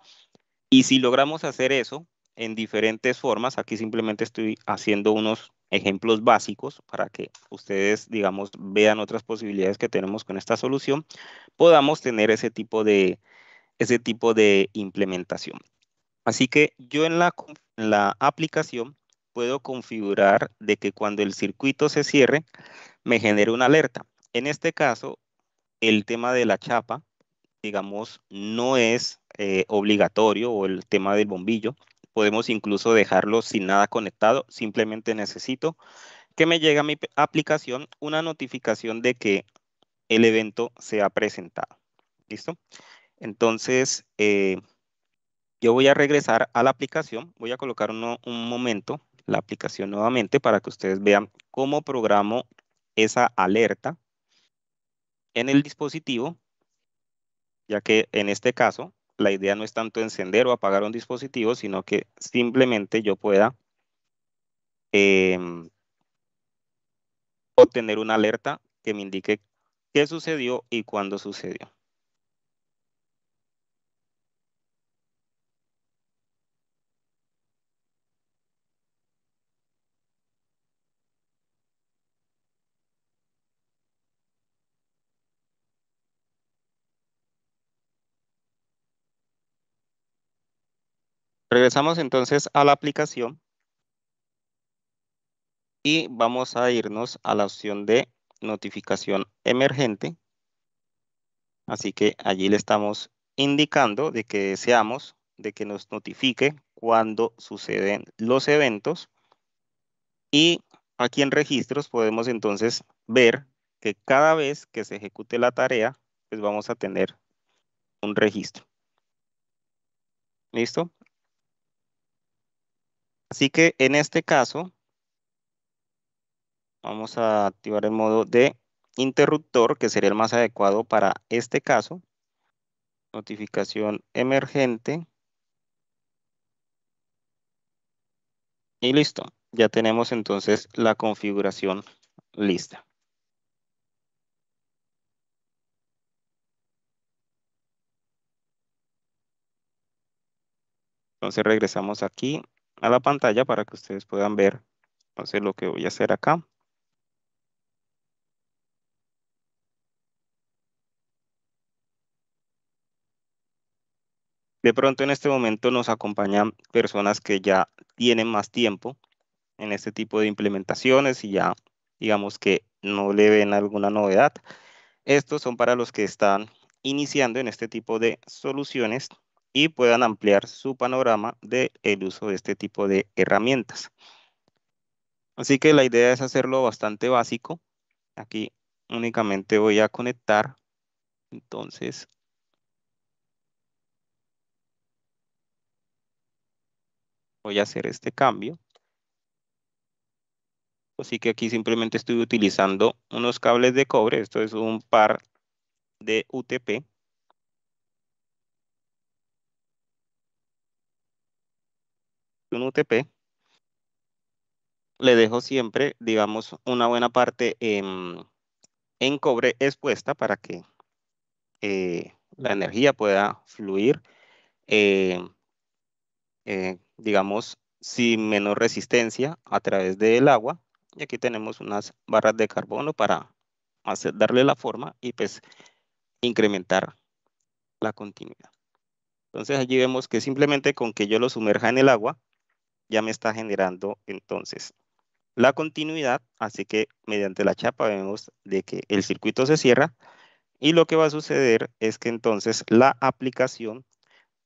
y si logramos hacer eso en diferentes formas, aquí simplemente estoy haciendo unos ejemplos básicos para que ustedes, digamos, vean otras posibilidades que tenemos con esta solución, podamos tener ese tipo de implementación. Así que yo en la aplicación puedo configurar de que cuando el circuito se cierre, me genere una alerta. En este caso, el tema de la chapa, digamos, no es obligatorio o el tema del bombillo. Podemos incluso dejarlo sin nada conectado. Simplemente necesito que me llegue a mi aplicación una notificación de que el evento se ha presentado. ¿Listo? Entonces, yo voy a regresar a la aplicación. Voy a colocar un momento la aplicación nuevamente para que ustedes vean cómo programo esa alerta en el dispositivo, ya que en este caso la idea no es tanto encender o apagar un dispositivo, sino que simplemente yo pueda em, obtener una alerta que me indique qué sucedió y cuándo sucedió. Regresamos entonces a la aplicación y vamos a irnos a la opción de notificación emergente. Así que allí le estamos indicando de que deseamos de que nos notifique cuando suceden los eventos y aquí en registros podemos entonces ver que cada vez que se ejecute la tarea, pues vamos a tener un registro. ¿Listo? Así que en este caso, vamos a activar el modo de interruptor, que sería el más adecuado para este caso. Notificación emergente. Y listo. Ya tenemos entonces la configuración lista. Entonces regresamos aquí a la pantalla para que ustedes puedan ver entonces lo que voy a hacer acá. De pronto en este momento nos acompañan personas que ya tienen más tiempo en este tipo de implementaciones y ya digamos que no le ven alguna novedad. Estos son para los que están iniciando en este tipo de soluciones y puedan ampliar su panorama del uso de este tipo de herramientas. Así que la idea es hacerlo bastante básico. Aquí únicamente voy a conectar. Entonces voy a hacer este cambio. Así que aquí simplemente estoy utilizando unos cables de cobre. Esto es un par de UTP. Un UTP. Le dejo siempre, digamos, una buena parte en cobre expuesta para que la energía pueda fluir, eh, digamos, sin menor resistencia a través del agua. Y aquí tenemos unas barras de carbono para darle la forma y pues incrementar la continuidad. Entonces allí vemos que simplemente con que yo lo sumerja en el agua, ya me está generando entonces la continuidad, así que mediante la chapa vemos de que el circuito se cierra y lo que va a suceder es que entonces la aplicación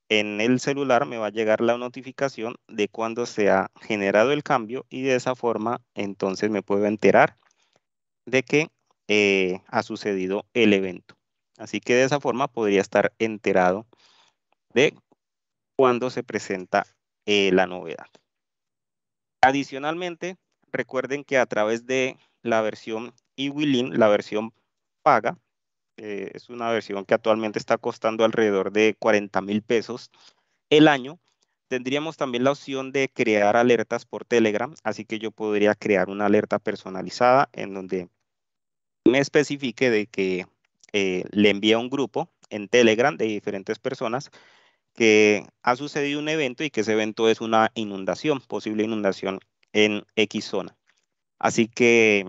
en el celular me va a llegar la notificación de cuando se ha generado el cambio y de esa forma entonces me puedo enterar de que ha sucedido el evento. Así que de esa forma podría estar enterado de cuando se presenta la novedad. Adicionalmente, recuerden que a través de la versión eWeLink, la versión paga, es una versión que actualmente está costando alrededor de 40.000 pesos el año. Tendríamos también la opción de crear alertas por Telegram, así que yo podría crear una alerta personalizada en donde me especifique de que le envía un grupo en Telegram de diferentes personas que ha sucedido un evento y que ese evento es una inundación, posible inundación en X zona. Así que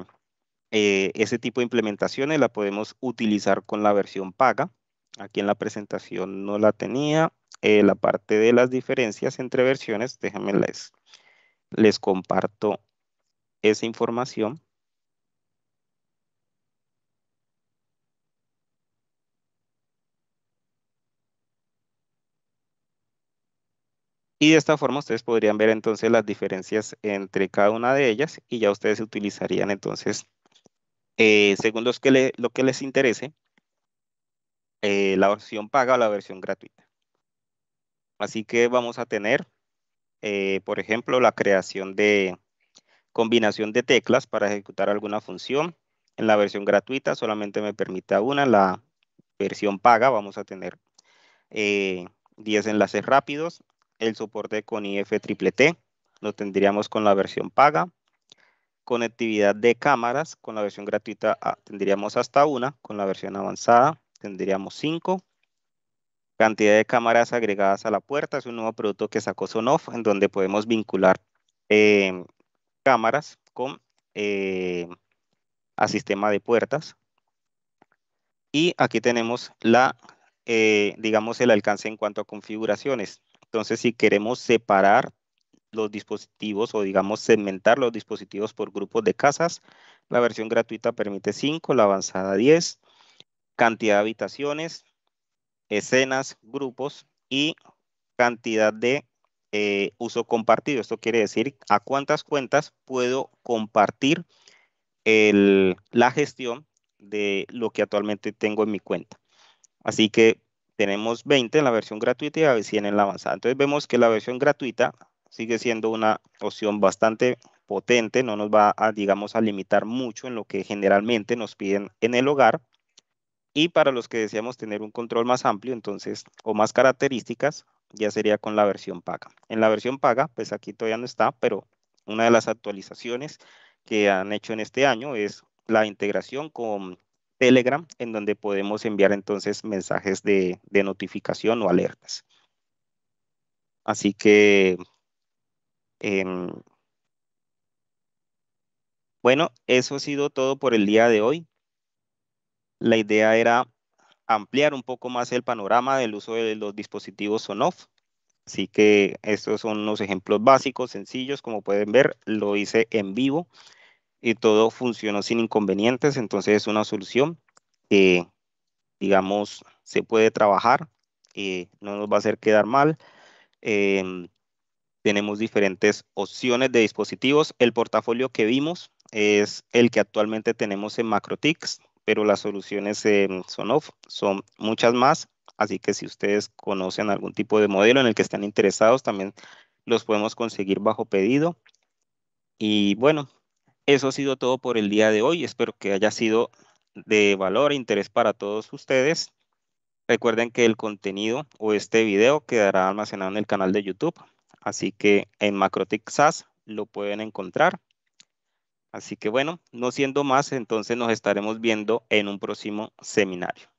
ese tipo de implementaciones la podemos utilizar con la versión paga. Aquí en la presentación no la tenía. La parte de las diferencias entre versiones, déjenme les comparto esa información. Y de esta forma ustedes podrían ver entonces las diferencias entre cada una de ellas y ya ustedes utilizarían entonces, según lo que les interese, la versión paga o la versión gratuita. Así que vamos a tener, por ejemplo, la creación de combinación de teclas para ejecutar alguna función. En la versión gratuita solamente me permite una. En la versión paga vamos a tener 10 enlaces rápidos. El soporte con IFTTT lo tendríamos con la versión paga. Conectividad de cámaras con la versión gratuita tendríamos hasta una. Con la versión avanzada tendríamos 5. Cantidad de cámaras agregadas a la puerta. Es un nuevo producto que sacó Sonoff en donde podemos vincular cámaras con a sistema de puertas. Y aquí tenemos digamos, el alcance en cuanto a configuraciones. Entonces, si queremos separar los dispositivos o, digamos, segmentar los dispositivos por grupos de casas, la versión gratuita permite 5, la avanzada 10, cantidad de habitaciones, escenas, grupos y cantidad de uso compartido. Esto quiere decir a cuántas cuentas puedo compartir la gestión de lo que actualmente tengo en mi cuenta. Así que tenemos 20 en la versión gratuita y 100 en la avanzada. Entonces vemos que la versión gratuita sigue siendo una opción bastante potente, no nos va a, digamos, a limitar mucho en lo que generalmente nos piden en el hogar. Y para los que deseamos tener un control más amplio, entonces, o más características, ya sería con la versión paga. En la versión paga, pues aquí todavía no está, pero una de las actualizaciones que han hecho en este año es la integración con Telegram, en donde podemos enviar entonces mensajes de notificación o alertas. Así que, em, bueno, eso ha sido todo por el día de hoy. La idea era ampliar un poco más el panorama del uso de los dispositivos Sonoff. Así que estos son unos ejemplos básicos, sencillos, como pueden ver, lo hice en vivo y todo funcionó sin inconvenientes, entonces es una solución que, digamos, se puede trabajar, no nos va a hacer quedar mal. Em, Tenemos diferentes opciones de dispositivos. El portafolio que vimos es el que actualmente tenemos en Macrotix, pero las soluciones en Sonoff son muchas más. Así que si ustedes conocen algún tipo de modelo en el que están interesados, también los podemos conseguir bajo pedido. Y bueno, eso ha sido todo por el día de hoy. Espero que haya sido de valor e interés para todos ustedes. Recuerden que el contenido o este video quedará almacenado en el canal de YouTube, así que en Macrotic SAS lo pueden encontrar. Así que bueno, no siendo más, entonces nos estaremos viendo en un próximo seminario.